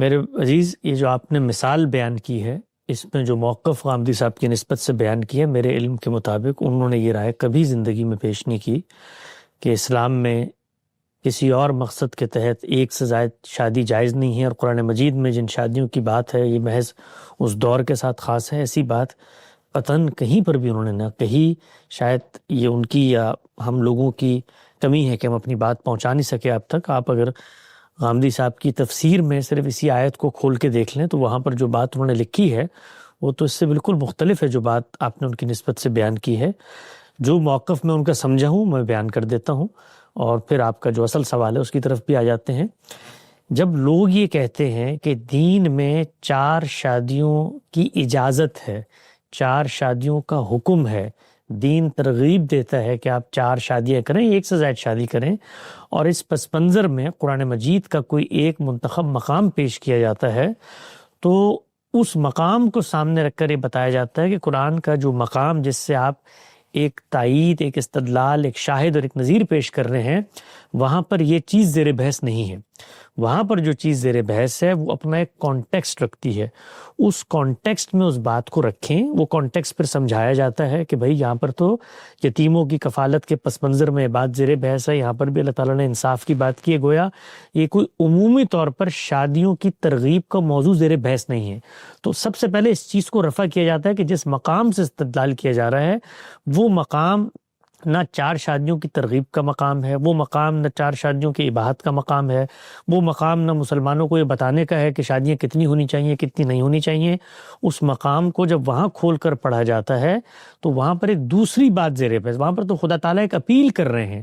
میرے عزیز، یہ جو آپ نے مثال بیان کی ہے، اس میں جو موقف غامدی صاحب کی نسبت سے بیان کی ہے، میرے علم کے مطابق انہوں نے یہ رائے کبھی زندگی میں پیش نہیں کی کہ اسلام میں کسی اور مقصد کے تحت ایک سے زائد شادی جائز نہیں ہے، اور قرآن مجید میں جن شادیوں کی بات ہے یہ محض اس دور کے ساتھ خاص ہے۔ ایسی بات قطعاً کہیں پر بھی انہوں نے نہ کہی۔ شاید یہ ان کی یا ہم لوگوں کی کمی ہے کہ ہم اپنی بات پہنچا نہیں سکے اب تک۔ آپ اگر غامدی صاحب کی تفسیر میں صرف اسی آیت کو کھول کے دیکھ لیں تو وہاں پر جو بات انہوں نے لکھی ہے وہ تو اس سے بالکل مختلف ہے جو بات آپ نے ان کی نسبت سے بیان کی ہے۔ جو موقف میں ان کا سمجھا ہوں میں بیان کر دیتا ہوں، اور پھر آپ کا جو اصل سوال ہے اس کی طرف بھی آ جاتے ہیں۔ جب لوگ یہ کہتے ہیں کہ دین میں 4 شادیوں کی اجازت ہے، 4 شادیوں کا حکم ہے، دین ترغیب دیتا ہے کہ آپ 4 شادیاں کریں، ایک سے زائد شادی کریں، اور اس پس منظر میں قرآن مجید کا کوئی ایک منتخب مقام پیش کیا جاتا ہے، تو اس مقام کو سامنے رکھ کر یہ بتایا جاتا ہے کہ قرآن کا جو مقام جس سے آپ ایک تائید، ایک استدلال، ایک شاہد اور ایک نظیر پیش کر رہے ہیں، وہاں پر یہ چیز زیر بحث نہیں ہے۔ وہاں پر جو چیز زیر بحث ہے وہ اپنا ایک کانٹیکسٹ رکھتی ہے۔ اس کانٹیکسٹ میں اس بات کو رکھیں، وہ کانٹیکسٹ پھر سمجھایا جاتا ہے کہ بھئی یہاں پر تو یتیموں کی کفالت کے پس منظر میں بات زیر بحث ہے، یہاں پر بھی اللہ تعالیٰ نے انصاف کی بات کی ہے، گویا یہ کوئی عمومی طور پر شادیوں کی ترغیب کا موضوع زیر بحث نہیں ہے۔ تو سب سے پہلے اس چیز کو رفع کیا جاتا ہے کہ جس مقام سے استدلال کیا جا رہا ہے وہ مقام نہ 4 شادیوں کی ترغیب کا مقام ہے، وہ مقام نہ 4 شادیوں کی اباحت کا مقام ہے، وہ مقام نہ مسلمانوں کو یہ بتانے کا ہے کہ شادیاں کتنی ہونی چاہیے کتنی نہیں ہونی چاہیے۔ اس مقام کو جب وہاں کھول کر پڑھا جاتا ہے تو وہاں پر ایک دوسری بات زیر بحث، وہاں پر تو خدا تعالیٰ ایک اپیل کر رہے ہیں،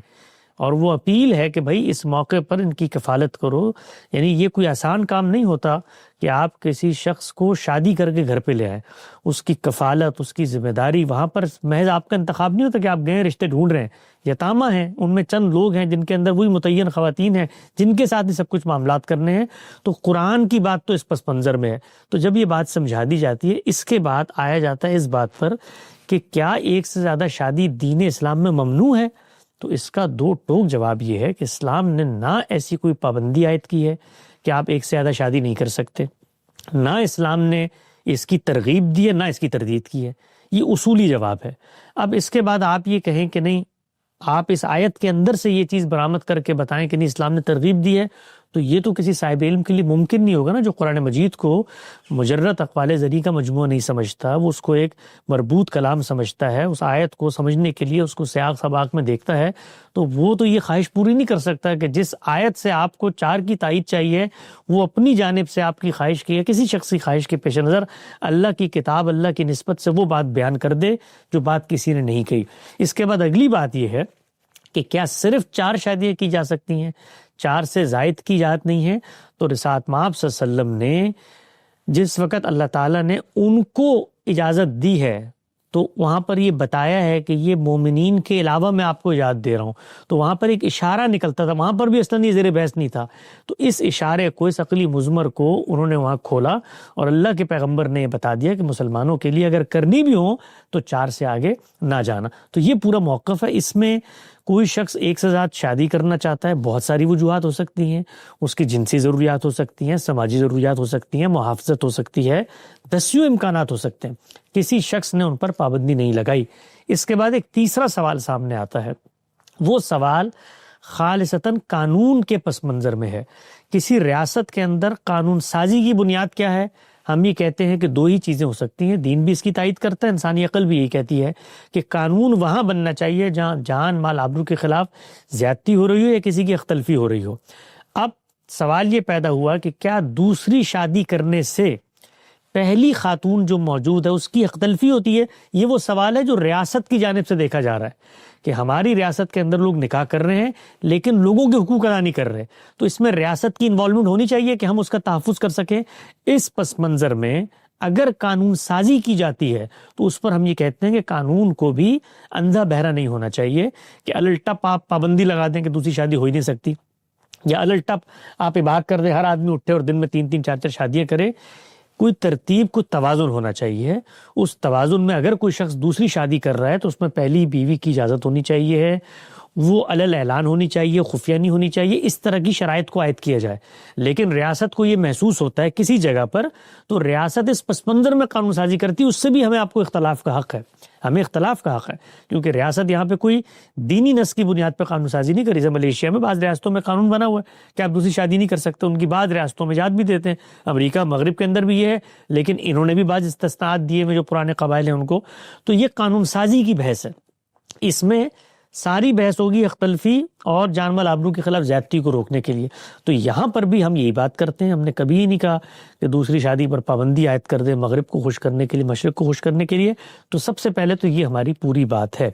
اور وہ اپیل ہے کہ بھائی اس موقع پر ان کی کفالت کرو۔ یعنی یہ کوئی آسان کام نہیں ہوتا کہ آپ کسی شخص کو شادی کر کے گھر پہ لے آئیں، اس کی کفالت، اس کی ذمہ داری، وہاں پر محض آپ کا انتخاب نہیں ہوتا کہ آپ گئے رشتے ڈھونڈ رہے ہیں۔ یتامہ ہیں، ان میں چند لوگ ہیں جن کے اندر وہی متعین خواتین ہیں جن کے ساتھ ہی سب کچھ معاملات کرنے ہیں، تو قرآن کی بات تو اس پس منظر میں ہے۔ تو جب یہ بات سمجھا دی جاتی ہے، اس کے بعد آیا جاتا ہے اس بات پر کہ کیا ایک سے زیادہ شادی دین اسلام میں ممنوع ہے؟ تو اس کا 2 ٹوک جواب یہ ہے کہ اسلام نے نہ ایسی کوئی پابندی عائد کی ہے کہ آپ ایک سے زیادہ شادی نہیں کر سکتے، نہ اسلام نے اس کی ترغیب دی ہے نہ اس کی تردید کی ہے۔ یہ اصولی جواب ہے۔ اب اس کے بعد آپ یہ کہیں کہ نہیں، آپ اس آیت کے اندر سے یہ چیز برآمد کر کے بتائیں کہ نہیں اسلام نے ترغیب دی ہے، تو یہ تو کسی صاحب علم کے لیے ممکن نہیں ہوگا نا، جو قرآن مجید کو مجرد اقوال زری کا مجموعہ نہیں سمجھتا، وہ اس کو ایک مربوط کلام سمجھتا ہے، اس آیت کو سمجھنے کے لیے اس کو سیاق سباق میں دیکھتا ہے، تو وہ تو یہ خواہش پوری نہیں کر سکتا کہ جس آیت سے آپ کو 4 کی تائید چاہیے وہ اپنی جانب سے آپ کی خواہش کی ہے، کسی شخصی خواہش کے پیش نظر اللہ کی کتاب، اللہ کی نسبت سے وہ بات بیان کر دے جو بات کسی نے نہیں کہی۔ اس کے بعد اگلی بات یہ ہے کہ کیا صرف 4 شادیاں کی جا سکتی ہیں، 4 سے زائد کی اجازت نہیں ہے؟ تو رسالت مآب صلی اللہ علیہ وسلم نے جس وقت اللہ تعالیٰ نے ان کو اجازت دی ہے تو وہاں پر یہ بتایا ہے کہ یہ مومنین کے علاوہ میں آپ کو اجازت دے رہا ہوں، تو وہاں پر ایک اشارہ نکلتا تھا، وہاں پر بھی اصلاً یہ زیر بحث نہیں تھا۔ تو اس اشارے کو، اس عقلی مضمر کو انہوں نے وہاں کھولا، اور اللہ کے پیغمبر نے یہ بتا دیا کہ مسلمانوں کے لیے اگر کرنی بھی ہو تو 4 سے آگے نہ جانا۔ تو یہ پورا موقف ہے۔ اس میں کوئی شخص ایک سے زیادہ شادی کرنا چاہتا ہے، بہت ساری وجوہات ہو سکتی ہیں، اس کی جنسی ضروریات ہو سکتی ہیں، سماجی ضروریات ہو سکتی ہیں، محافظت ہو سکتی ہے، دسیوں امکانات ہو سکتے ہیں، کسی شخص نے ان پر پابندی نہیں لگائی۔ اس کے بعد ایک تیسرا سوال سامنے آتا ہے، وہ سوال خالصتاً قانون کے پس منظر میں ہے۔ کسی ریاست کے اندر قانون سازی کی بنیاد کیا ہے؟ ہم یہ کہتے ہیں کہ 2 ہی چیزیں ہو سکتی ہیں، دین بھی اس کی تائید کرتا ہے، انسانی عقل بھی یہی کہتی ہے کہ قانون وہاں بننا چاہیے جہاں جان مال آبرو کے خلاف زیادتی ہو رہی ہو یا کسی کی اختلفی تلفی ہو رہی ہو۔ اب سوال یہ پیدا ہوا کہ کیا دوسری شادی کرنے سے پہلی خاتون جو موجود ہے اس کی اختلفی ہوتی ہے؟ یہ وہ سوال ہے جو ریاست کی جانب سے دیکھا جا رہا ہے کہ ہماری ریاست کے اندر لوگ نکاح کر رہے ہیں لیکن لوگوں کے حقوق ادا نہیں کر رہے، تو اس میں ریاست کی انوالومنٹ ہونی چاہیے کہ ہم اس کا تحفظ کر سکیں۔ اس پس منظر میں اگر قانون سازی کی جاتی ہے تو اس پر ہم یہ کہتے ہیں کہ قانون کو بھی اندھا بہرا نہیں ہونا چاہیے کہ الٹپ آپ پابندی لگا دیں کہ دوسری شادی ہو ہی نہیں سکتی، یا الٹپ آپ اباحت کر دیں ہر آدمی اٹھے اور دن میں 3 4 شادیاں کرے۔ کوئی ترتیب، کوئی توازن ہونا چاہیے۔ اس توازن میں اگر کوئی شخص دوسری شادی کر رہا ہے تو اس میں پہلی بیوی کی اجازت ہونی چاہیے ہے، وہ علل اعلان ہونی چاہیے، خفیہ نہیں ہونی چاہیے، اس طرح کی شرائط کو عائد کیا جائے۔ لیکن ریاست کو یہ محسوس ہوتا ہے کسی جگہ پر، تو ریاست اس پس منظر میں قانون سازی کرتی ہے، اس سے بھی ہمیں آپ کو اختلاف کا حق ہے، ہمیں اختلاف کا حق ہے، کیونکہ ریاست یہاں پہ کوئی دینی نص کی بنیاد پہ قانون سازی نہیں کری۔ جیسے ملیشیا میں بعض ریاستوں میں قانون بنا ہوا ہے کہ آپ دوسری شادی نہیں کر سکتے، ان کی بعض ریاستوں میں اجازت بھی دیتے ہیں، امریکہ مغرب کے اندر بھی یہ ہے، لیکن انہوں نے بھی بعض استثناءات دیے میں جو پرانے قبائل ہیں ان کو۔ تو یہ قانون سازی کی بحث ہے، اس میں ساری بحث ہوگی اختلفی اور جان مال آبرو کے خلاف زیادتی کو روکنے کے لیے۔ تو یہاں پر بھی ہم یہی بات کرتے ہیں، ہم نے کبھی ہی نہیں کہا کہ دوسری شادی پر پابندی عائد کر دیں مغرب کو خوش کرنے کے لیے، مشرق کو خوش کرنے کے لیے۔ تو سب سے پہلے تو یہ ہماری پوری بات ہے۔